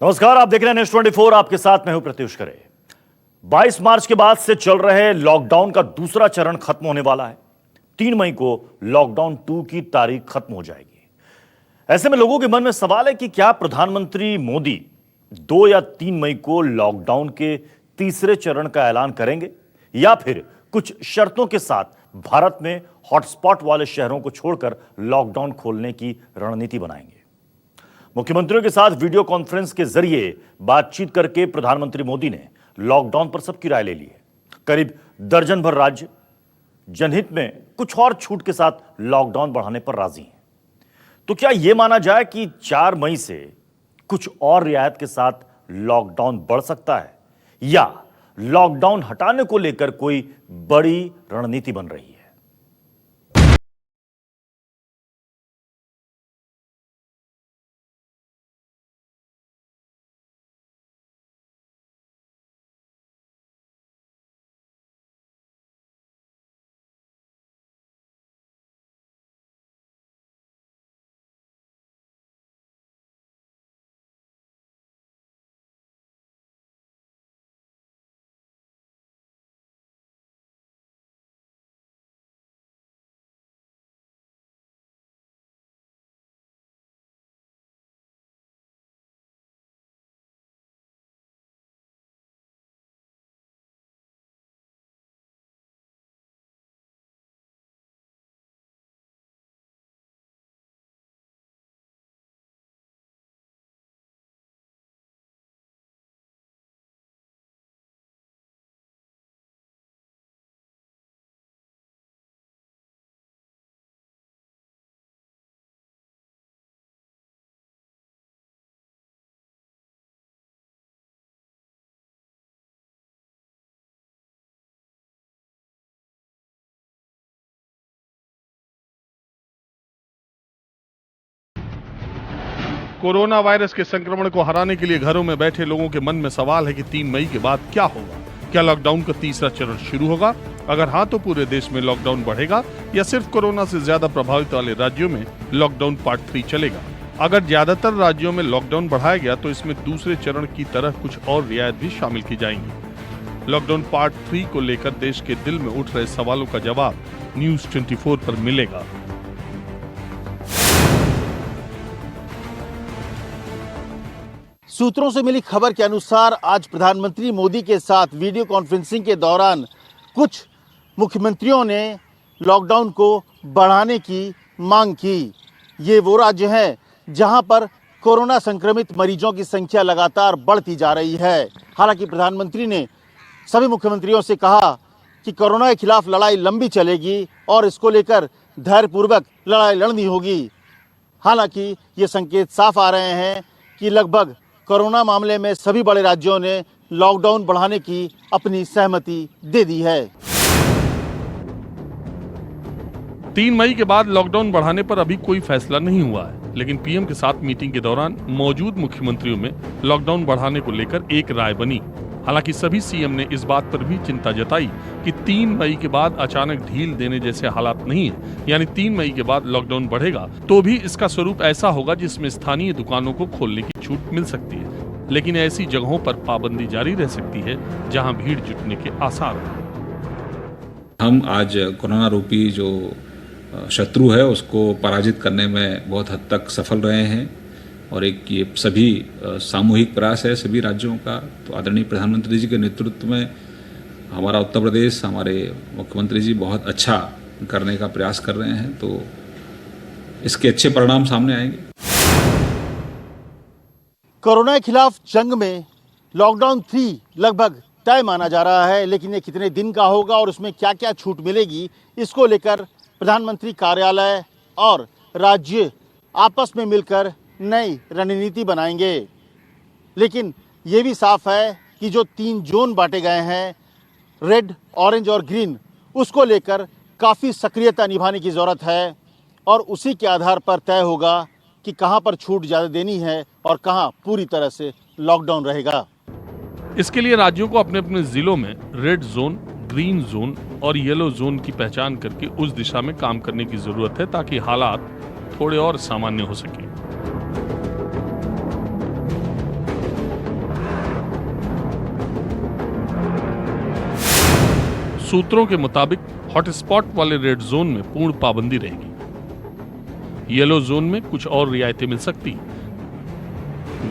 नमस्कार, आप देख रहे हैं न्यूज़ 24। आपके साथ मैं हूं प्रत्युष खरे। 22 मार्च के बाद से चल रहे लॉकडाउन का दूसरा चरण खत्म होने वाला है। 3 मई को लॉकडाउन 2 की तारीख खत्म हो जाएगी। ऐसे में लोगों के मन में सवाल है कि क्या प्रधानमंत्री मोदी 2 या 3 मई को लॉकडाउन के तीसरे चरण का ऐलान करेंगे या फिर कुछ शर्तों के साथ भारत में हॉटस्पॉट वाले शहरों को छोड़कर लॉकडाउन खोलने की रणनीति बनाएंगे। मुख्यमंत्रियों के साथ वीडियो कॉन्फ्रेंस के जरिए बातचीत करके प्रधानमंत्री मोदी ने लॉकडाउन पर सबकी राय ले ली है। करीब दर्जन भर राज्य जनहित में कुछ और छूट के साथ लॉकडाउन बढ़ाने पर राजी हैं। तो क्या यह माना जाए कि 4 मई से कुछ और रियायत के साथ लॉकडाउन बढ़ सकता है या लॉकडाउन हटाने को लेकर कोई बड़ी रणनीति बन रही है? कोरोना वायरस के संक्रमण को हराने के लिए घरों में बैठे लोगों के मन में सवाल है कि 3 मई के बाद क्या होगा। क्या लॉकडाउन का तीसरा चरण शुरू होगा? अगर हाँ, तो पूरे देश में लॉकडाउन बढ़ेगा या सिर्फ कोरोना से ज्यादा प्रभावित वाले राज्यों में लॉकडाउन पार्ट 3 चलेगा? अगर ज्यादातर राज्यों में लॉकडाउन बढ़ाया गया तो इसमें दूसरे चरण की तरह कुछ और रियायत भी शामिल की जाएंगी। लॉकडाउन पार्ट 3 को लेकर देश के दिल में उठ रहे सवालों का जवाब न्यूज़ 24 पर मिलेगा। सूत्रों से मिली खबर के अनुसार आज प्रधानमंत्री मोदी के साथ वीडियो कॉन्फ्रेंसिंग के दौरान कुछ मुख्यमंत्रियों ने लॉकडाउन को बढ़ाने की मांग की। ये वो राज्य हैं जहां पर कोरोना संक्रमित मरीजों की संख्या लगातार बढ़ती जा रही है। हालांकि प्रधानमंत्री ने सभी मुख्यमंत्रियों से कहा कि कोरोना के खिलाफ लड़ाई लंबी चलेगी और इसको लेकर धैर्यपूर्वक लड़ाई लड़नी होगी। हालांकि ये संकेत साफ आ रहे हैं कि लगभग कोरोना मामले में सभी बड़े राज्यों ने लॉकडाउन बढ़ाने की अपनी सहमति दे दी है। 3 मई के बाद लॉकडाउन बढ़ाने पर अभी कोई फैसला नहीं हुआ है, लेकिन पीएम के साथ मीटिंग के दौरान मौजूद मुख्यमंत्रियों में लॉकडाउन बढ़ाने को लेकर एक राय बनी। हालांकि सभी सीएम ने इस बात पर भी चिंता जताई कि 3 मई के बाद अचानक ढील देने जैसे हालात नहीं है, यानी 3 मई के बाद लॉकडाउन बढ़ेगा तो भी इसका स्वरूप ऐसा होगा जिसमें स्थानीय दुकानों को खोलने की छूट मिल सकती है, लेकिन ऐसी जगहों पर पाबंदी जारी रह सकती है जहां भीड़ जुटने के आसार हैं। हम आज कोरोना रूपी जो शत्रु है उसको पराजित करने में बहुत हद तक सफल रहे हैं और एक ये सभी सामूहिक प्रयास है सभी राज्यों का। तो आदरणीय प्रधानमंत्री जी के नेतृत्व में हमारा उत्तर प्रदेश, हमारे मुख्यमंत्री जी बहुत अच्छा करने का प्रयास कर रहे हैं, तो इसके अच्छे परिणाम सामने आएंगे। कोरोना के खिलाफ जंग में लॉकडाउन 3 लगभग तय माना जा रहा है, लेकिन ये कितने दिन का होगा और उसमें क्या क्या छूट मिलेगी, इसको लेकर प्रधानमंत्री कार्यालय और राज्य आपस में मिलकर नई रणनीति बनाएंगे। लेकिन ये भी साफ है कि जो 3 जोन बांटे गए हैं, रेड, ऑरेंज और ग्रीन, उसको लेकर काफ़ी सक्रियता निभाने की ज़रूरत है और उसी के आधार पर तय होगा कि कहां पर छूट ज़्यादा देनी है और कहां पूरी तरह से लॉकडाउन रहेगा। इसके लिए राज्यों को अपने अपने जिलों में रेड जोन, ग्रीन जोन और येलो जोन की पहचान करके उस दिशा में काम करने की जरूरत है ताकि हालात थोड़े और सामान्य हो सके। सूत्रों के मुताबिक हॉटस्पॉट वाले रेड जोन में पूर्ण पाबंदी रहेगी। येलो जोन में कुछ और रियायतें मिल सकती।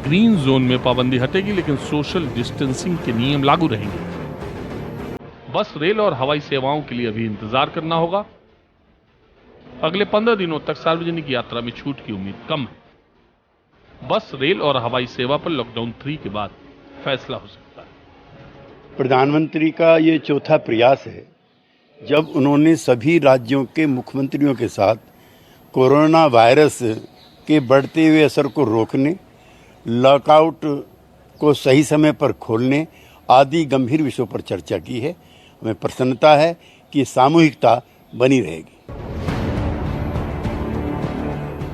ग्रीन जोन में पाबंदी हटेगी, लेकिन सोशल डिस्टेंसिंग के नियम लागू रहेंगे। बस, रेल और हवाई सेवाओं के लिए अभी इंतजार करना होगा। अगले 15 दिनों तक सार्वजनिक यात्रा में छूट की उम्मीद कम है। बस, रेल और हवाई सेवा पर लॉकडाउन 3 के बाद फैसला हो सकता है। प्रधानमंत्री का ये चौथा प्रयास है जब उन्होंने सभी राज्यों के मुख्यमंत्रियों के साथ कोरोना वायरस के बढ़ते हुए असर को रोकने, लॉकआउट को सही समय पर खोलने आदि गंभीर विषयों पर चर्चा की है। हमें प्रसन्नता है कि सामूहिकता बनी रहेगी।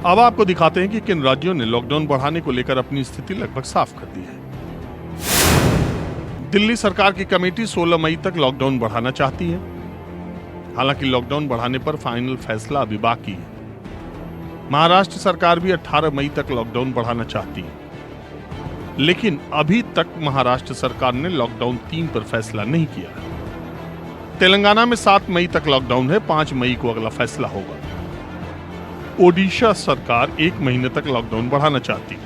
अब आपको दिखाते हैं कि किन राज्यों ने लॉकडाउन बढ़ाने को लेकर अपनी स्थिति लगभग साफ कर दी है। दिल्ली सरकार की कमेटी 16 मई तक लॉकडाउन बढ़ाना चाहती है। हालांकि लॉकडाउन बढ़ाने पर फाइनल फैसला अभी बाकी है। महाराष्ट्र सरकार भी 18 मई तक लॉकडाउन बढ़ाना चाहती है, लेकिन अभी तक महाराष्ट्र सरकार ने लॉकडाउन 3 पर फैसला नहीं किया है। तेलंगाना में 7 मई तक लॉकडाउन है, 5 मई को अगला फैसला होगा। ओडिशा सरकार 1 महीने तक लॉकडाउन बढ़ाना चाहती है।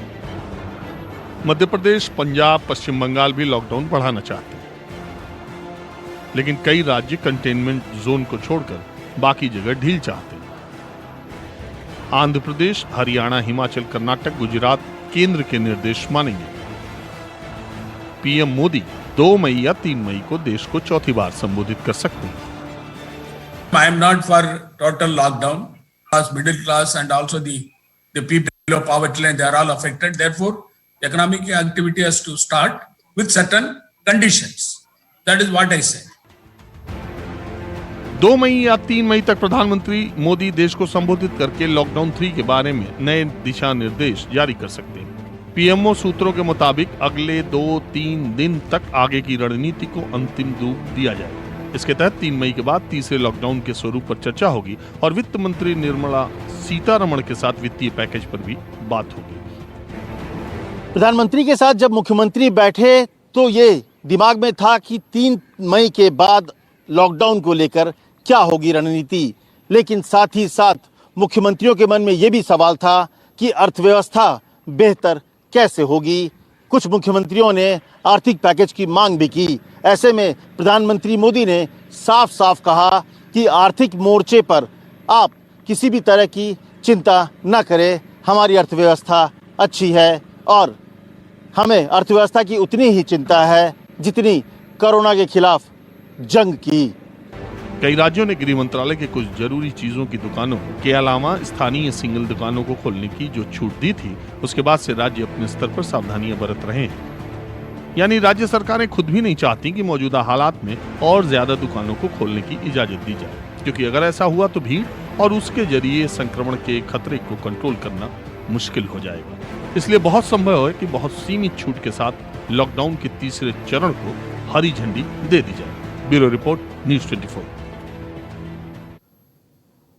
मध्य प्रदेश, पंजाब, पश्चिम बंगाल भी लॉकडाउन बढ़ाना चाहते हैं, लेकिन कई राज्य कंटेनमेंट जोन को छोड़कर बाकी जगह ढील चाहते हैं। आंध्र प्रदेश, हरियाणा, हिमाचल, कर्नाटक, गुजरात केंद्र के निर्देश मानेंगे। पीएम मोदी 2 मई या 3 मई को देश को चौथी बार संबोधित कर सकते हैं। I am not for total lockdown. As middle class and also the people below poverty line, they are all affected. Therefore, economic activity has to start with certain conditions. That is what I said. 2 मई या 3 मई तक प्रधानमंत्री मोदी देश को संबोधित करके lockdown 3 के बारे में नए दिशा निर्देश जारी कर सकते हैं। पीएमओ सूत्रों के मुताबिक अगले 2-3 दिन तक आगे की रणनीति को अंतिम रूप दिया जाएगा। इसके तहत 3 मई के बाद तीसरे लॉकडाउन के स्वरूप पर चर्चा होगी और वित्त मंत्री निर्मला सीतारमण के साथ वित्तीय पैकेज पर भी बात होगी। प्रधानमंत्री के साथ जब मुख्यमंत्री बैठे तो ये दिमाग में था कि 3 मई के बाद लॉकडाउन को लेकर क्या होगी रणनीति, लेकिन साथ ही साथ मुख्यमंत्रियों के मन में ये भी सवाल था कि अर्थव्यवस्था बेहतर कैसे होगी। कुछ मुख्यमंत्रियों ने आर्थिक पैकेज की मांग भी की। ऐसे में प्रधानमंत्री मोदी ने साफ साफ कहा कि आर्थिक मोर्चे पर आप किसी भी तरह की चिंता न करें, हमारी अर्थव्यवस्था अच्छी है और हमें अर्थव्यवस्था की उतनी ही चिंता है जितनी कोरोना के खिलाफ जंग की। कई राज्यों ने गृह मंत्रालय के कुछ जरूरी चीजों की दुकानों के अलावा स्थानीय सिंगल दुकानों को खोलने की जो छूट दी थी, उसके बाद से राज्य अपने स्तर पर सावधानियां बरत रहे हैं। यानी राज्य सरकारें खुद भी नहीं चाहती कि मौजूदा हालात में और ज्यादा दुकानों को खोलने की इजाजत दी जाए, क्योंकि अगर ऐसा हुआ तो भीड़ और उसके जरिए संक्रमण के खतरे को कंट्रोल करना मुश्किल हो जाएगा। इसलिए बहुत संभव है कि बहुत सीमित छूट के साथ लॉकडाउन के तीसरे चरण को हरी झंडी दे दी जाए। Bureau report, news 24।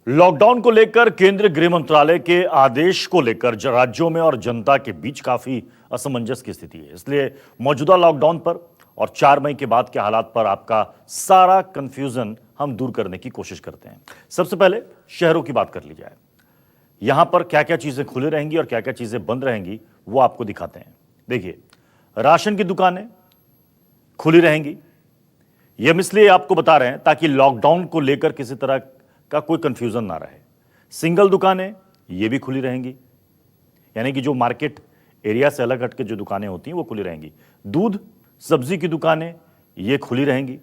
लॉकडाउन को लेकर केंद्रीय गृह मंत्रालय के आदेश को लेकर राज्यों में और जनता के बीच काफी असमंजस की स्थिति है। इसलिए मौजूदा लॉकडाउन पर और 4 मई के बाद के हालात पर आपका सारा कंफ्यूजन हम दूर करने की कोशिश करते हैं। सबसे पहले शहरों की बात कर ली जाए। यहां पर क्या क्या चीजें खुली रहेंगी और क्या क्या चीजें बंद रहेंगी वो आपको दिखाते हैं। देखिए, राशन की दुकानें खुली रहेंगी। ये हम इसलिए आपको बता रहे हैं ताकि लॉकडाउन को लेकर किसी तरह का कोई कंफ्यूजन ना रहे। सिंगल दुकानें ये भी खुली रहेंगी, यानी कि जो मार्केट एरिया से अलग हटके जो दुकानें होती हैं वो खुली रहेंगी। दूध, सब्जी की दुकानें ये खुली रहेंगी,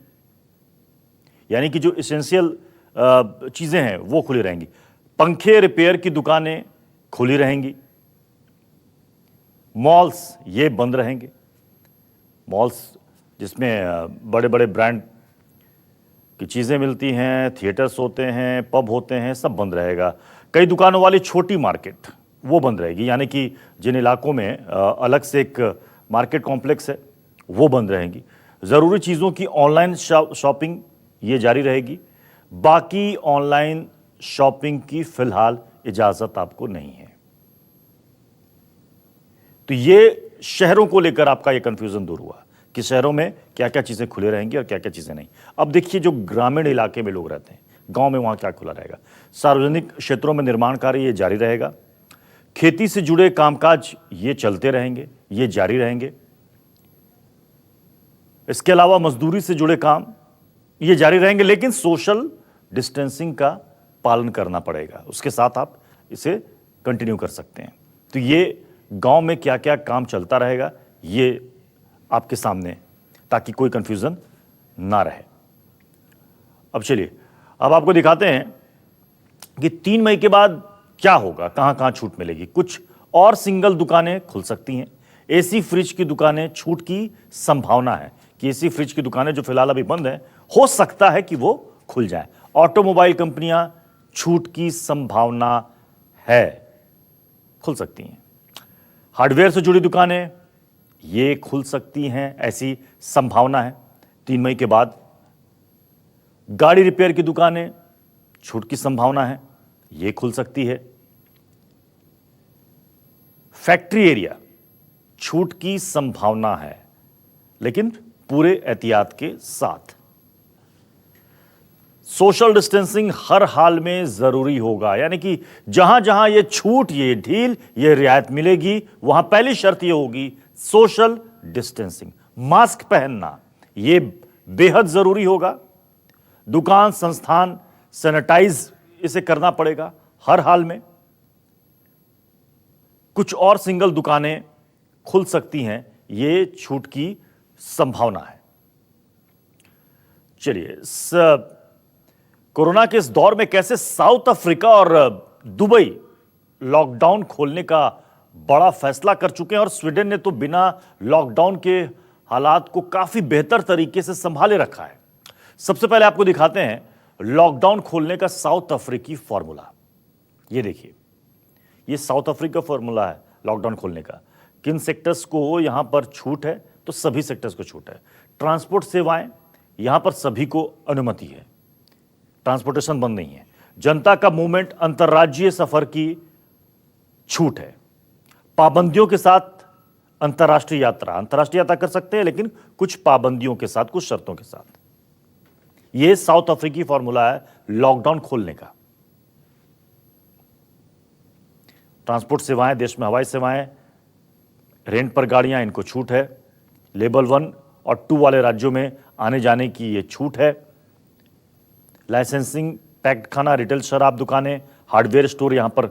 यानी कि जो इसेंशियल चीजें हैं वो खुली रहेंगी। पंखे रिपेयर की दुकानें खुली रहेंगी। मॉल्स ये बंद रहेंगे। मॉल्स जिसमें बड़े बड़े ब्रांड की चीज़ें मिलती हैं, थिएटर्स होते हैं, पब होते हैं, सब बंद रहेगा। कई दुकानों वाली छोटी मार्केट वो बंद रहेगी, यानी कि जिन इलाकों में अलग से एक मार्केट कॉम्प्लेक्स है वो बंद रहेंगी। ज़रूरी चीज़ों की ऑनलाइन शॉपिंग ये जारी रहेगी। बाकी ऑनलाइन शॉपिंग की फिलहाल इजाज़त आपको नहीं है। तो ये शहरों को लेकर आपका ये कंफ्यूजन दूर हुआ। कि शहरों में क्या क्या चीज़ें खुले रहेंगी और क्या क्या चीज़ें नहीं। अब देखिए जो ग्रामीण इलाके में लोग रहते हैं, गांव में वहाँ क्या खुला रहेगा। सार्वजनिक क्षेत्रों में निर्माण कार्य ये जारी रहेगा। खेती से जुड़े कामकाज ये चलते रहेंगे, ये जारी रहेंगे। इसके अलावा मजदूरी से जुड़े काम ये जारी रहेंगे, लेकिन सोशल डिस्टेंसिंग का पालन करना पड़ेगा। उसके साथ आप इसे कंटिन्यू कर सकते हैं। तो ये गांव में क्या क्या काम चलता रहेगा ये आपके सामने, ताकि कोई कंफ्यूजन ना रहे। अब चलिए, अब आपको दिखाते हैं कि 3 मई के बाद क्या होगा, कहां कहां छूट मिलेगी। कुछ और सिंगल दुकानें खुल सकती हैं। एसी फ्रिज की दुकानें, छूट की संभावना है कि एसी फ्रिज की दुकानें जो फिलहाल अभी बंद हैं, हो सकता है कि वो खुल जाए। ऑटोमोबाइल कंपनियां, छूट की संभावना है, खुल सकती हैं। हार्डवेयर से जुड़ी दुकानें ये खुल सकती हैं, ऐसी संभावना है 3 मई के बाद। गाड़ी रिपेयर की दुकानें, छूट की संभावना है, ये खुल सकती है। फैक्ट्री एरिया, छूट की संभावना है, लेकिन पूरे एहतियात के साथ। सोशल डिस्टेंसिंग हर हाल में जरूरी होगा, यानी कि जहां जहां ये छूट, ये ढील, ये रियायत मिलेगी, वहां पहली शर्त ये होगी सोशल डिस्टेंसिंग, मास्क पहनना, ये बेहद जरूरी होगा। दुकान, संस्थान सैनिटाइज इसे करना पड़ेगा हर हाल में। कुछ और सिंगल दुकानें खुल सकती हैं, ये छूट की संभावना है। चलिए, कोरोना के इस दौर में कैसे साउथ अफ्रीका और दुबई लॉकडाउन खोलने का बड़ा फैसला कर चुके हैं, और स्वीडन ने तो बिना लॉकडाउन के हालात को काफी बेहतर तरीके से संभाले रखा है। सबसे पहले आपको दिखाते हैं लॉकडाउन खोलने का साउथ अफ्रीकी फॉर्मूला। ये देखिए, ये साउथ अफ्रीका फॉर्मूला है लॉकडाउन खोलने का। किन सेक्टर्स को यहां पर छूट है, तो सभी सेक्टर्स को छूट है। ट्रांसपोर्ट सेवाएं, यहां पर सभी को अनुमति है, ट्रांसपोर्टेशन बंद नहीं है। जनता का मूवमेंट, अंतर्राज्यीय सफर की छूट है। पाबंदियों के साथ अंतर्राष्ट्रीय यात्रा कर सकते हैं, लेकिन कुछ पाबंदियों के साथ, कुछ शर्तों के साथ। यह साउथ अफ्रीकी फॉर्मूला है लॉकडाउन खोलने का। ट्रांसपोर्ट सेवाएं, देश में हवाई सेवाएं, रेंट पर गाड़ियां, इनको छूट है। लेवल 1 और 2 वाले राज्यों में आने जाने की ये छूट है। लाइसेंसिंग, पैक्ड खाना, रिटेल शराब दुकानें, हार्डवेयर स्टोर यहां पर